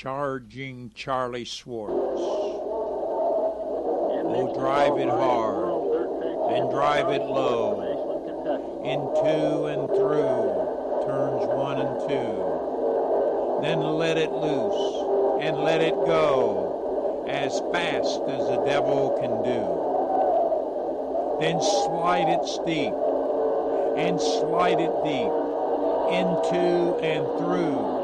Charging Charlie Swartz. Oh, drive it hard, then drive it low, into and through, turns 1 and 2. Then let it loose and let it go, as fast as the devil can do. Then slide it steep and slide it deep, into and through,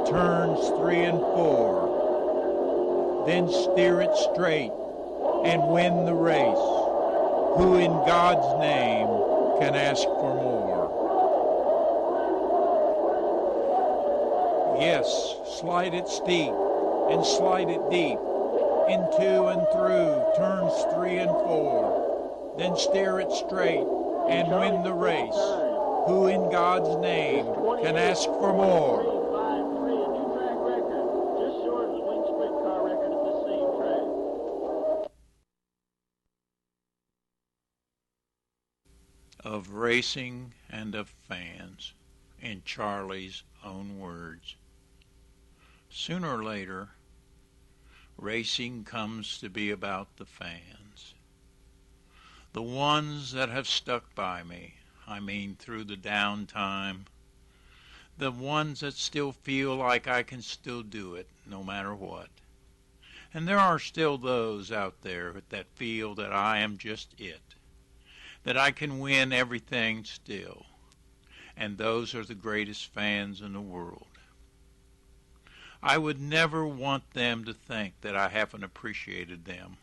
turns 3 and 4. Then steer it straight and win the race. Who in God's name can ask for more? Yes, slide it steep and slide it deep, into and through, turns 3 and 4. Then steer it straight and win the race. Who in God's name can ask for more? Of racing and of fans, in Charlie's own words. Sooner or later, racing comes to be about the fans. The ones that have stuck by me, I mean through the downtime. The ones that still feel like I can still do it, no matter what. And there are still those out there that feel that I am just it, that I can win everything still. And those are the greatest fans in the world. I would never want them to think that I haven't appreciated them,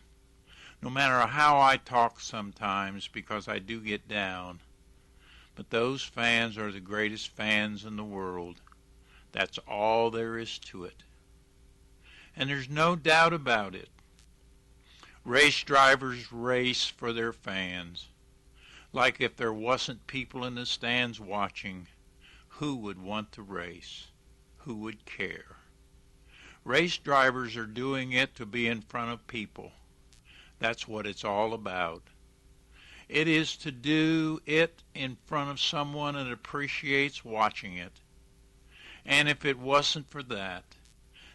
no matter how I talk sometimes, because I do get down. But those fans are the greatest fans in the world. That's all there is to it. And there's no doubt about it. Race drivers race for their fans. Like if there wasn't people in the stands watching, who would want to race? Who would care? Race drivers are doing it to be in front of people. That's what it's all about. It is to do it in front of someone that appreciates watching it. And if it wasn't for that,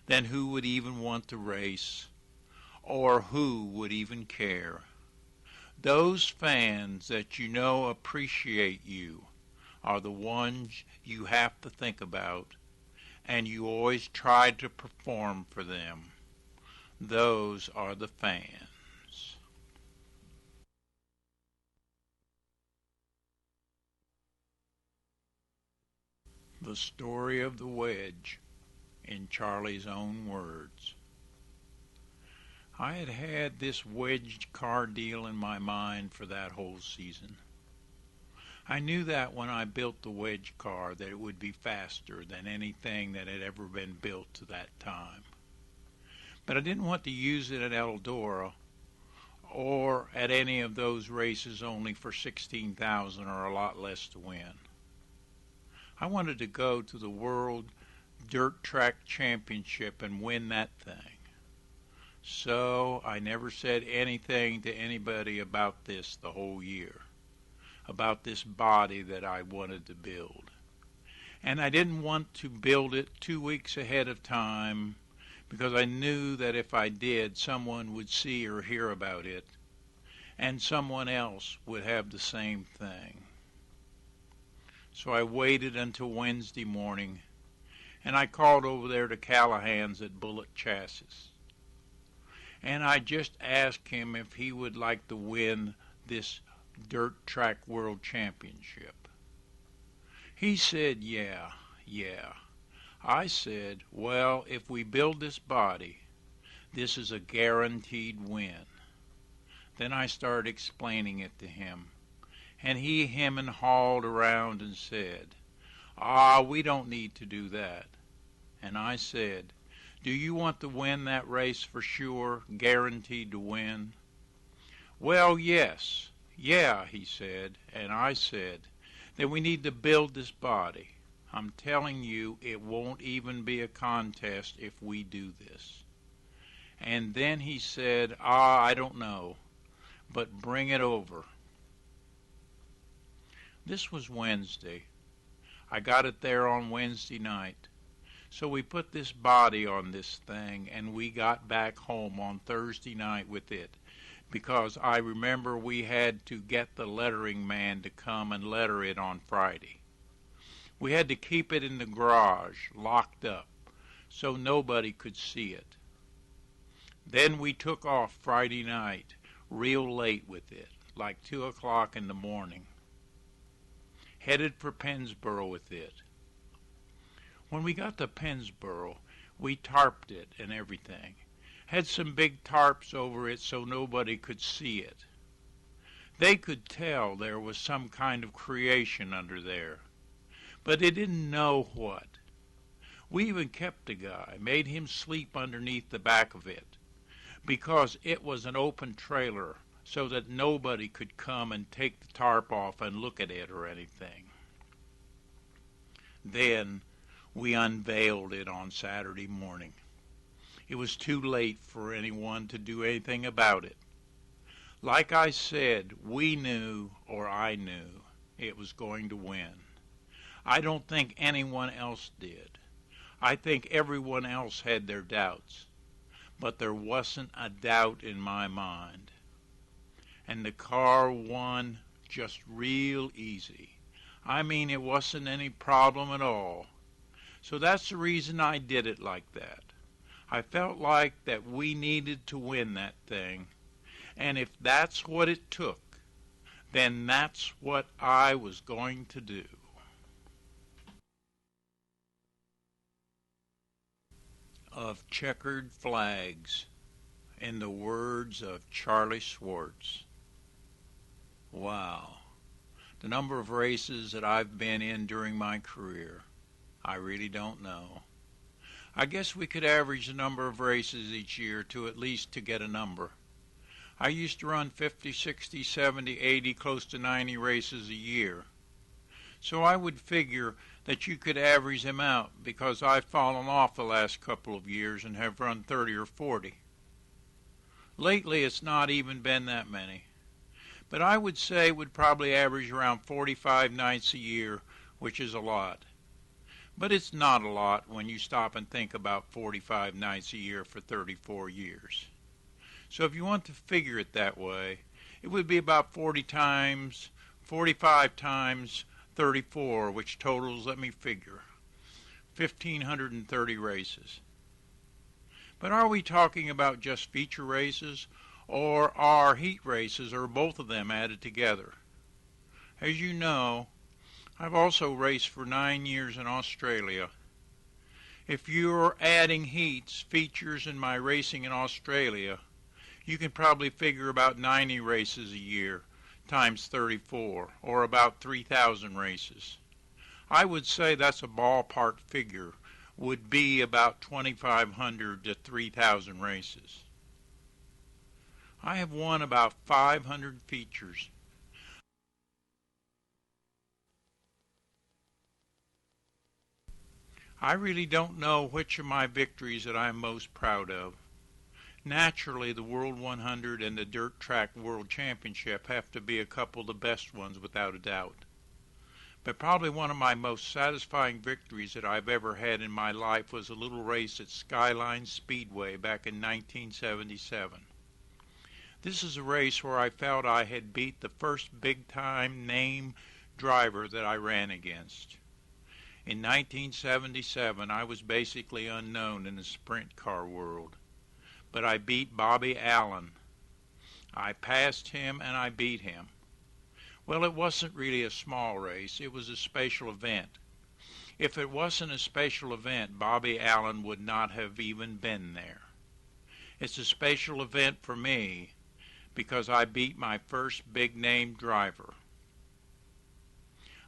then who would even want to race? Or who would even care? Those fans that you know appreciate you are the ones you have to think about, and you always try to perform for them. Those are the fans. The story of the wedge, in Charlie's own words. I had had this wedged car deal in my mind for that whole season. I knew that when I built the wedge car that it would be faster than anything that had ever been built to that time. But I didn't want to use it at Eldora or at any of those races only for 16,000 or a lot less to win. I wanted to go to the World Dirt Track Championship and win that thing. So I never said anything to anybody about this the whole year, about this body that I wanted to build. And I didn't want to build it 2 weeks ahead of time, because I knew that if I did, someone would see or hear about it, and someone else would have the same thing. So I waited until Wednesday morning, and I called over there to Callahan's at Bullet Chassis. And I just asked him if he would like to win this Dirt Track World Championship. He said, yeah. I said, well, if we build this body, this is a guaranteed win. Then I started explaining it to him, and he hemmed and hawed around and said, we don't need to do that. And I said, do you want to win that race for sure, guaranteed to win? Well, yes. Yeah, he said, and I said, then we need to build this body. I'm telling you, it won't even be a contest if we do this. And then he said, I don't know, but bring it over. This was Wednesday. I got it there on Wednesday night. So we put this body on this thing, and we got back home on Thursday night with it, because I remember we had to get the lettering man to come and letter it on Friday. We had to keep it in the garage, locked up, so nobody could see it. Then we took off Friday night, real late with it, like 2 o'clock in the morning. Headed for Pennsboro with it. When we got to Pennsboro, we tarped it and everything. Had some big tarps over it so nobody could see it. They could tell there was some kind of creation under there, but they didn't know what. We even kept a guy, made him sleep underneath the back of it, because it was an open trailer so that nobody could come and take the tarp off and look at it or anything. Then we unveiled it on Saturday morning. It was too late for anyone to do anything about it. Like I said, we knew, or I knew, it was going to win. I don't think anyone else did. I think everyone else had their doubts. But there wasn't a doubt in my mind. And the car won just real easy. I mean, it wasn't any problem at all. So that's the reason I did it like that. I felt like that we needed to win that thing. And if that's what it took, then that's what I was going to do. Of checkered flags, in the words of Charlie Swartz. Wow. The number of races that I've been in during my career, I really don't know. I guess we could average the number of races each year to at least to get a number. I used to run 50, 60, 70, 80, close to 90 races a year. So I would figure that you could average them out, because I've fallen off the last couple of years and have run 30 or 40. Lately it's not even been that many. But I would say would probably average around 45 nights a year, which is a lot. But it's not a lot when you stop and think about 45 nights a year for 34 years. So if you want to figure it that way, it would be about 45 times 34, which totals, let me figure, 1,530 races. But are we talking about just feature races, or are heat races, or both of them added together? As you know, I've also raced for 9 years in Australia. If you're adding heats, features, and my racing in Australia, you can probably figure about 90 races a year times 34, or about 3,000 races. I would say that's a ballpark figure, would be about 2,500 to 3,000 races. I have won about 500 features. I really don't know which of my victories that I'm most proud of. Naturally, the World 100 and the Dirt Track World Championship have to be a couple of the best ones without a doubt. But probably one of my most satisfying victories that I've ever had in my life was a little race at Skyline Speedway back in 1977. This is a race where I felt I had beat the first big-time name driver that I ran against. In 1977, I was basically unknown in the sprint car world. But I beat Bobby Allen. I passed him and I beat him. Well, it wasn't really a small race. It was a special event. If it wasn't a special event, Bobby Allen would not have even been there. It's a special event for me because I beat my first big-name driver.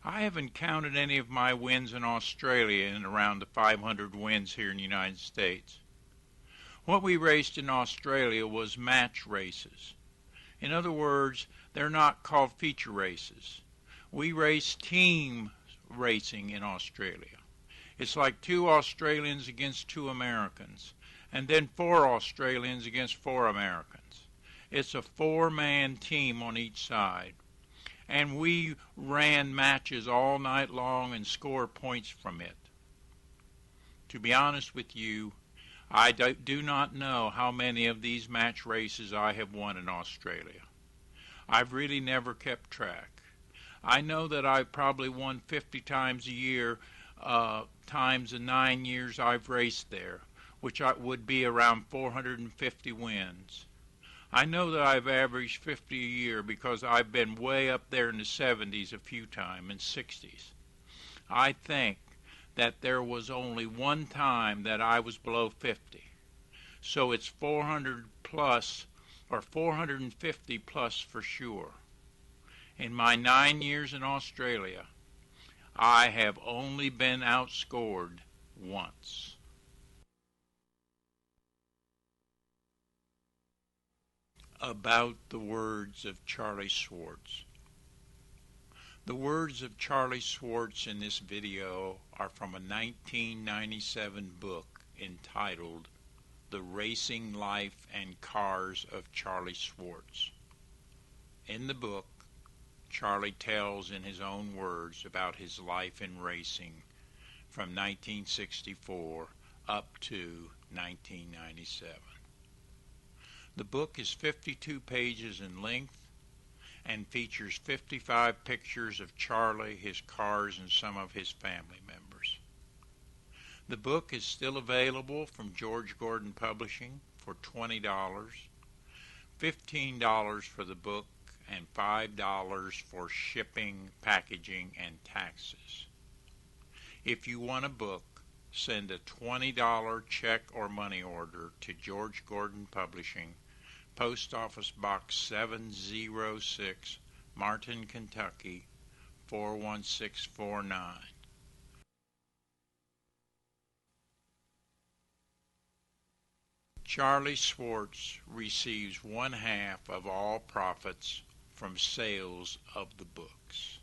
I haven't counted any of my wins in Australia in around the 500 wins here in the United States. What we raced in Australia was match races. In other words, they're not called feature races. We race team racing in Australia. It's like 2 Australians against 2 Americans, and then 4 Australians against 4 Americans. It's a 4-man team on each side. And we ran matches all night long and scored points from it. To be honest with you, I do not know how many of these match races I have won in Australia. I've really never kept track. I know that I've probably won 50 times a year, times the 9 years I've raced there, which would be around 450 wins. I know that I've averaged 50 a year because I've been way up there in the 70s a few times and 60s. I think that there was only one time that I was below 50. So it's 400 plus or 450 plus for sure. In my 9 years in Australia, I have only been outscored once. About the words of Charlie Swartz. The words of Charlie Swartz in this video are from a 1997 book entitled The Racing Life and Cars of Charlie Swartz. In the book, Charlie tells in his own words about his life in racing from 1964 up to 1997. The book is 52 pages in length and features 55 pictures of Charlie, his cars, and some of his family members. The book is still available from George Gordon Publishing for $20, $15 for the book, and $5 for shipping, packaging, and taxes. If you want a book, send a $20 check or money order to George Gordon Publishing, Post Office Box 706, Martin, Kentucky 41649. Charlie Swartz receives 1/2 of all profits from sales of the books.